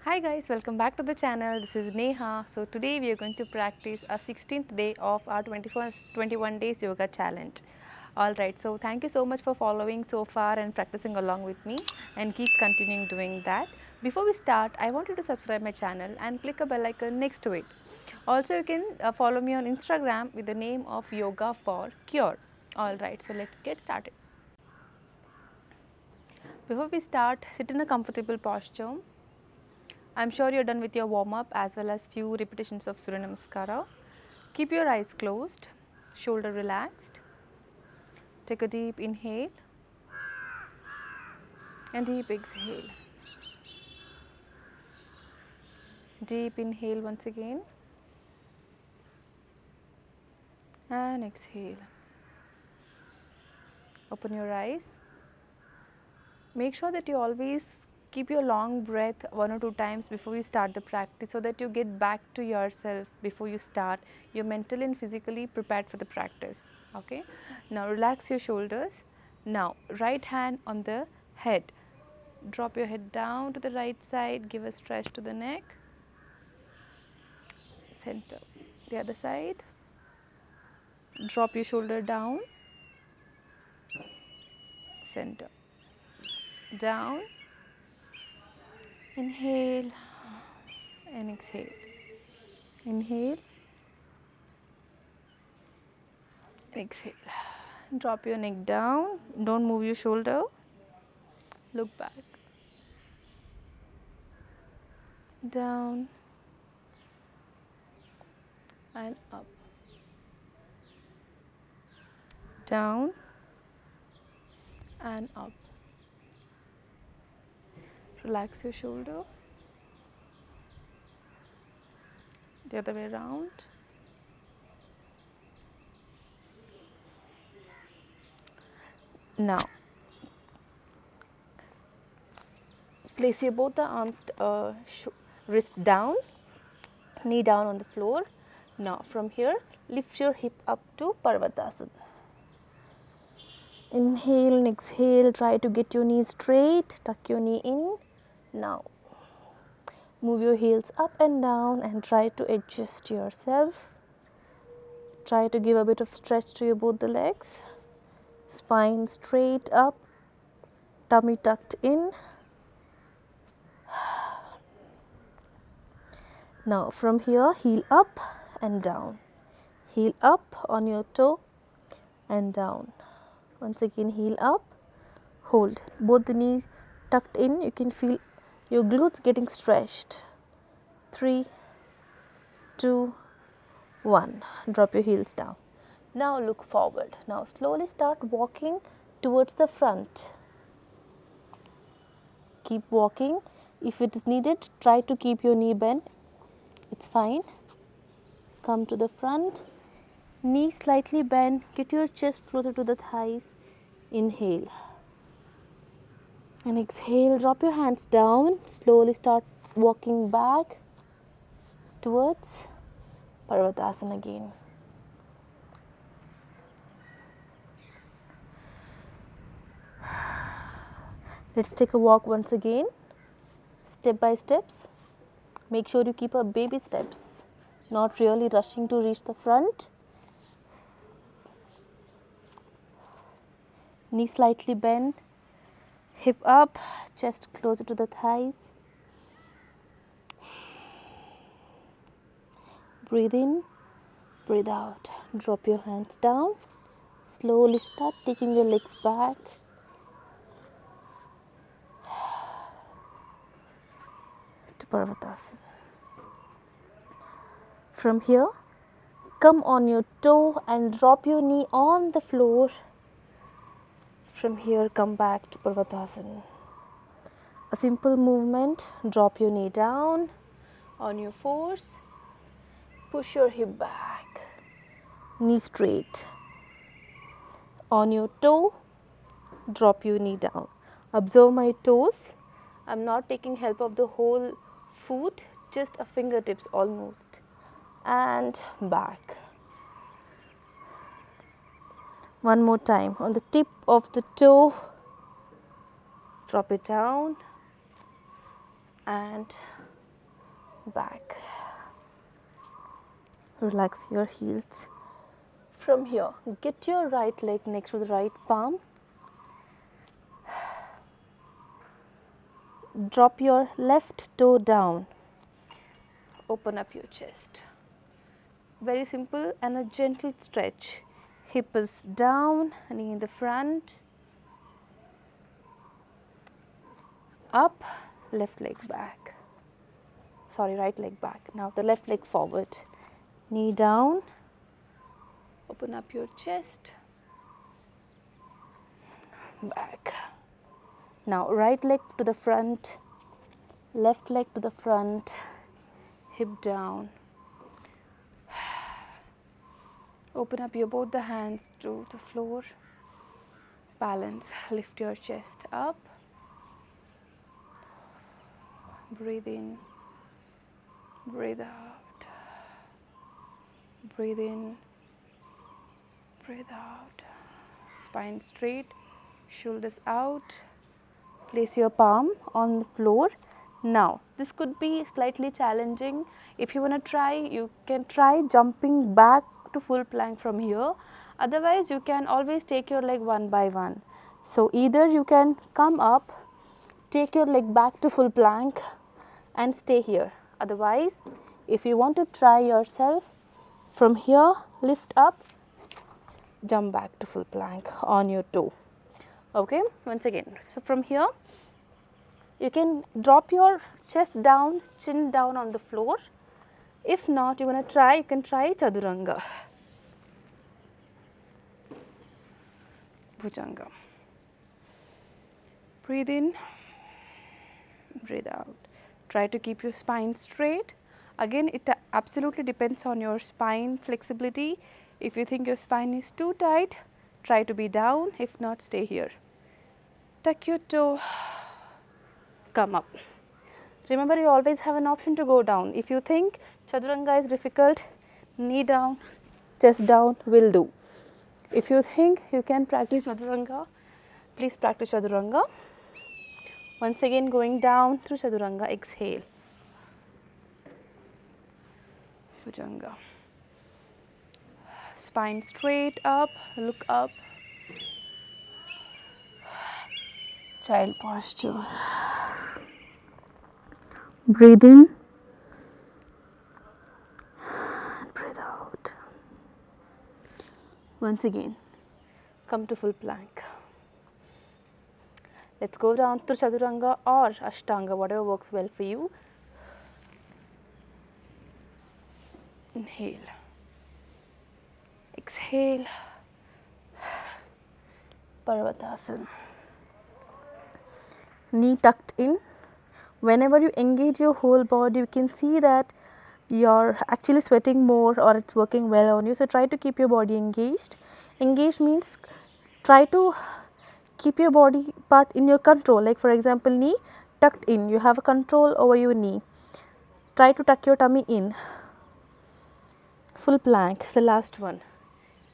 Hi guys, welcome back to the channel. This is Neha. So today we are going to practice our 16th day of our 21 days yoga challenge. Alright, so thank you so much for following so far and practicing along with me, and keep continuing doing that. Before we start, I want you to subscribe my channel and click a bell icon next to it. Also, you can follow me on Instagram with the name of Yoga for Cure. Alright, so let's get started. Before we start, sit in a comfortable posture. I'm sure you're done with your warm up as well as few repetitions of Surya Namaskara. Keep your eyes closed, shoulder relaxed. Take a deep inhale and deep exhale. Deep inhale once again and exhale. Open your eyes. Make sure that you always keep your long breath 1 or 2 times before you start the practice, so that you get back to yourself before you start. You're mentally and physically prepared for the practice. Okay, now relax your shoulders. Now right hand on the head, drop your head down to the right side, give a stretch to the neck, center. The other side, drop your shoulder down, center, down, inhale and exhale. Inhale, exhale. Drop your neck down, don't move your shoulder, look back, down and up, down and up. Relax your shoulder, the other way around. Now place your both the arms, wrist down, knee down on the floor. Now from here, lift your hip up to Parvatasana. Inhale and exhale, try to get your knee straight, tuck your knee in. Now move your heels up and down and try to adjust yourself. Try to give a bit of stretch to your both the legs. Spine straight up, tummy tucked in. Now from here, heel up and down. Heel up on your toe and down. Once again, heel up, hold. Both the knees tucked in, you can feel your glutes getting stretched. 3, 2, 1. Drop your heels down. Now look forward. Now slowly start walking towards the front. Keep walking. If it is needed, try to keep your knee bent. It's fine. Come to the front. Knee slightly bent. Get your chest closer to the thighs. Inhale. And exhale. Drop your hands down. Slowly start walking back towards Parvatasana again. Let's take a walk once again, step by steps. Make sure you keep up baby steps, not really rushing to reach the front. Knee slightly bent, hip up, chest closer to the thighs. Breathe in, breathe out. Drop your hands down. Slowly start taking your legs back. To Parvatasana. From here, come on your toe and drop your knee on the floor. From here, come back to Parvatasana. A simple movement, drop your knee down on your force, push your hip back, knee straight. On your toe, drop your knee down. Observe my toes. I'm not taking help of the whole foot, just a fingertips almost. And back. One more time. On the tip of the toe, drop it down and back. Relax your heels. From here, get your right leg next to the right palm. Drop your left toe down. Open up your chest. Very simple and a gentle stretch. Hip is down, knee in the front. Up, left leg back. Sorry, right leg back. Now the left leg forward. Knee down. Open up your chest. Back. Now right leg to the front. Left leg to the front. Hip down. Open up your both the hands to the floor. Balance. Lift your chest up. Breathe in. Breathe out. Breathe in. Breathe out. Spine straight. Shoulders out. Place your palm on the floor. Now, this could be slightly challenging. If you want to try, you can try jumping back to full plank from here. Otherwise, you can always take your leg one by one. So, either you can come up, take your leg back to full plank and stay here. Otherwise, if you want to try yourself, from here, lift up, jump back to full plank on your toe. Okay, once again. So, from here, you can drop your chest down, chin down on the floor. If not, you want to try, you can try chaturanga. Bhujanga. Breathe in, breathe out. Try to keep your spine straight. Again, it absolutely depends on your spine flexibility. If you think your spine is too tight, try to be down. If not, stay here. Tuck your toe, come up. Remember, you always have an option to go down. If you think chaturanga is difficult, knee down, chest down will do. If you think you can practice chaturanga, please practice chaturanga. Once again, going down through chaturanga, exhale. Bhujanga. Spine straight up, look up. Child posture. Breathe in, breathe out. Once again, come to full plank. Let's go down to chaturanga or ashtanga, whatever works well for you. Inhale. Exhale. Parvatasana. Knee tucked in. Whenever you engage your whole body, you can see that you're actually sweating more or it's working well on you. So try to keep your body engaged. Engaged means try to keep your body part in your control. Like for example, knee tucked in. You have a control over your knee. Try to tuck your tummy in. Full plank, the last one.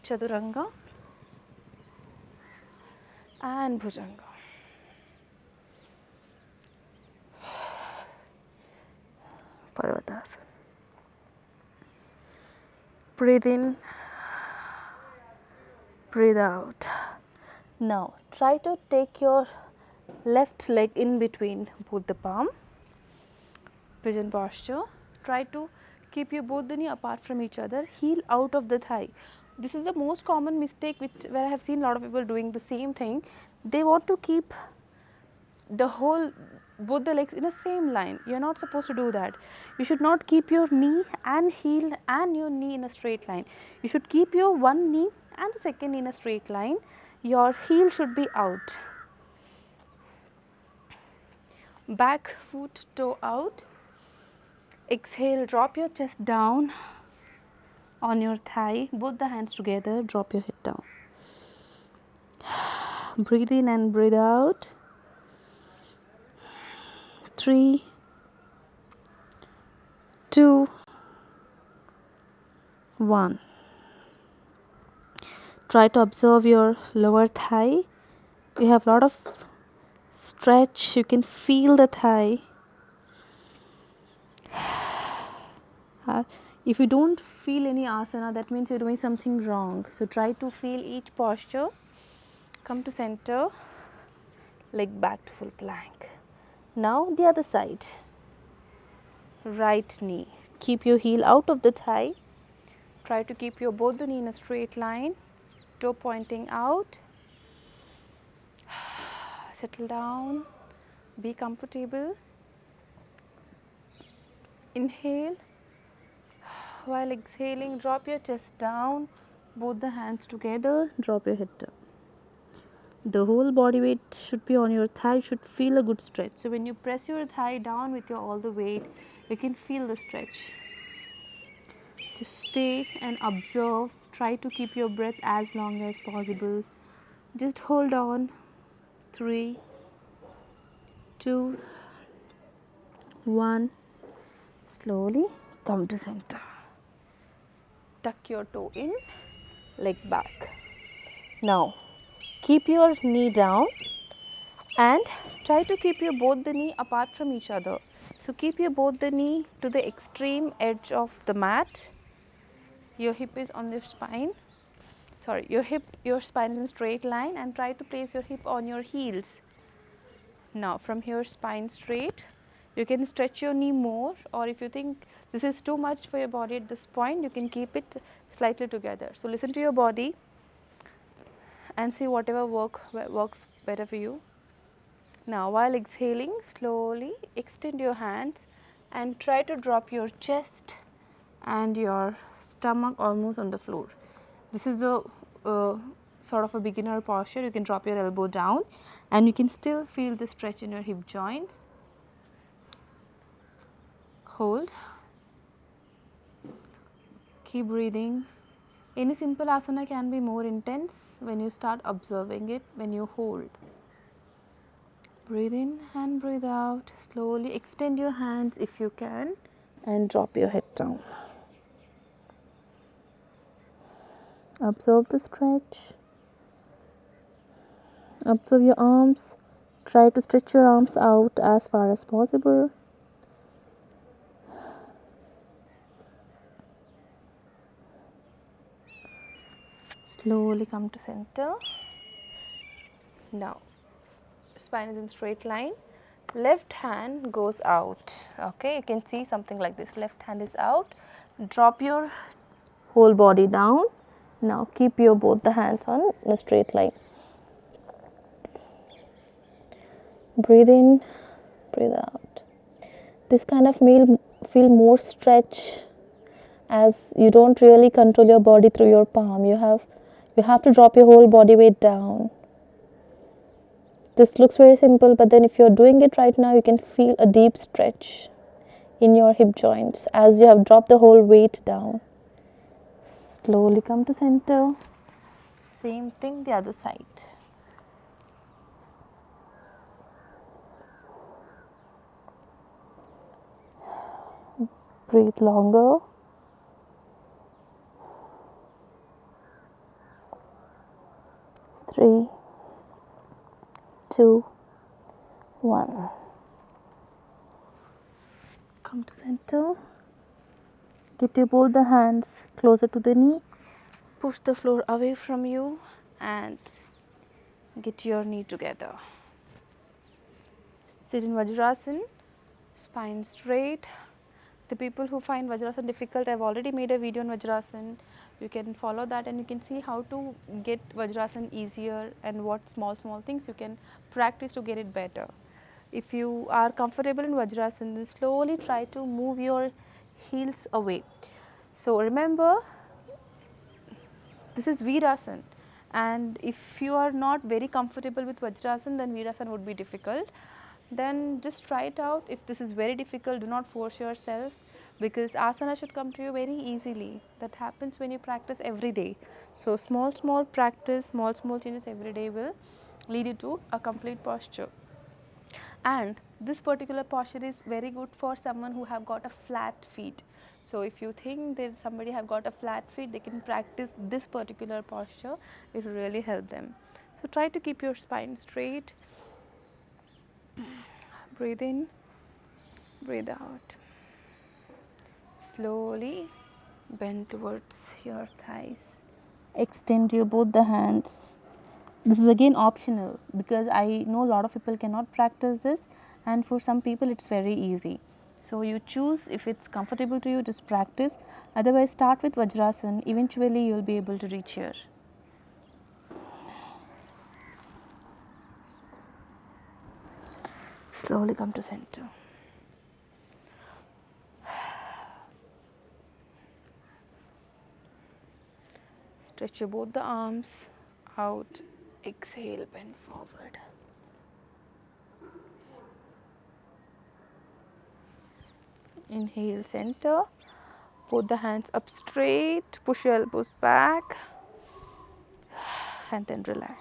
Chaturanga and Bhujanga. Parvatasana. Breathe in, breathe out. Now try to take your left leg in between both the palm. Pigeon posture. Try to keep your both the knee apart from each other. Heel out of the thigh. This is the most common mistake where I have seen a lot of people doing the same thing. They want to keep both the legs in the same line. You are not supposed to do that. You should not keep your knee and heel and your knee in a straight line. You should keep your one knee and the second knee in a straight line. Your heel should be out. Back foot toe out. Exhale, drop your chest down on your thigh. Both the hands together, drop your head down. Breathe in and breathe out. 3, 2, 1. Try to observe your lower thigh. You have a lot of stretch. You can feel the thigh. If you don't feel any asana, that means you're doing something wrong. So try to feel each posture. Come to center, leg back to full plank. Now the other side. Right knee. Keep your heel out of the thigh. Try to keep your both the knee in a straight line. Toe pointing out. Settle down. Be comfortable. Inhale. While exhaling, drop your chest down. Both the hands together. Drop your head down. The whole body weight should be on your thigh. Should feel a good stretch. So when you press your thigh down with your all the weight, you can feel the stretch. Just stay and observe. Try to keep your breath as long as possible. Just hold on. 3, 2, 1. Slowly come to center. Tuck your toe in, leg back. Now keep your knee down and try to keep your both the knee apart from each other. So keep your both the knee to the extreme edge of the mat. Your hip is on your spine. Sorry, your spine in a straight line, and try to place your hip on your heels. Now from here, spine straight. You can stretch your knee more, or if you think this is too much for your body at this point, you can keep it slightly together. So listen to your body and see whatever works better for you. Now while exhaling, slowly extend your hands and try to drop your chest and your stomach almost on the floor. This is the sort of a beginner posture. You can drop your elbow down and you can still feel the stretch in your hip joints. Hold. Keep breathing. Any simple asana can be more intense when you start observing it, when you hold. Breathe in and breathe out. Slowly extend your hands if you can and drop your head down. Observe the stretch. Observe your arms. Try to stretch your arms out as far as possible. Slowly come to center. Now, spine is in straight line. Left hand goes out. Okay, you can see something like this. Left hand is out. Drop your whole body down. Now keep your both the hands on a straight line. Breathe in, breathe out. This kind of feel more stretch, as you don't really control your body through your palm. You have to drop your whole body weight down. This looks very simple, but then if you're doing it right now, you can feel a deep stretch in your hip joints as you have dropped the whole weight down. Slowly come to center. Same thing the other side. Breathe longer. Three, 2, 1. Come to center. Get your both the hands closer to the knee. Push the floor away from you and get your knee together. Sit in Vajrasana, spine straight. The people who find Vajrasana difficult, I've already made a video on Vajrasana. You can follow that and you can see how to get Vajrasana easier and what small things you can practice to get it better. If you are comfortable in Vajrasana, then slowly try to move your heels away. So remember, this is Virasana, and if you are not very comfortable with Vajrasana, then Virasana would be difficult. Then just try it out. If this is very difficult, do not force yourself, because asana should come to you very easily. That happens when you practice every day. So small practice, small changes every day will lead you to a complete posture. And this particular posture is very good for someone who have got a flat feet. So if you think that somebody have got a flat feet, they can practice this particular posture. It will really help them. So try to keep your spine straight. Breathe in, breathe out. Slowly bend towards your thighs. Extend your both the hands. This is again optional because I know a lot of people cannot practice this, and for some people it's very easy. So you choose if it's comfortable to you, just practice. Otherwise, start with Vajrasan. Eventually, you'll be able to reach here. Slowly come to center. Stretch your both the arms out. Exhale, bend forward. Inhale, center. Both the hands up straight. Push your elbows back. And then relax.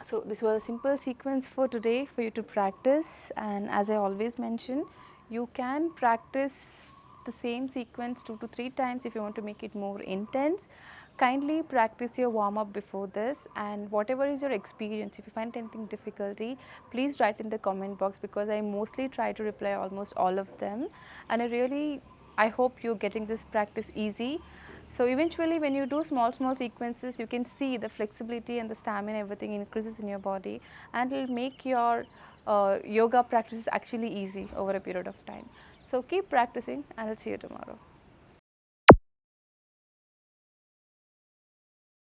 So this was a simple sequence for today for you to practice, and as I always mention, you can practice the same sequence 2 to 3 times if you want to make it more intense. Kindly practice your warm up before this, and whatever is your experience, if you find anything difficulty, please write in the comment box because I mostly try to reply almost all of them, and I hope you're getting this practice easy. So eventually when you do small sequences, you can see the flexibility and the stamina, everything increases in your body, and it will make your yoga practices actually easy over a period of time. So keep practicing, and I'll see you tomorrow.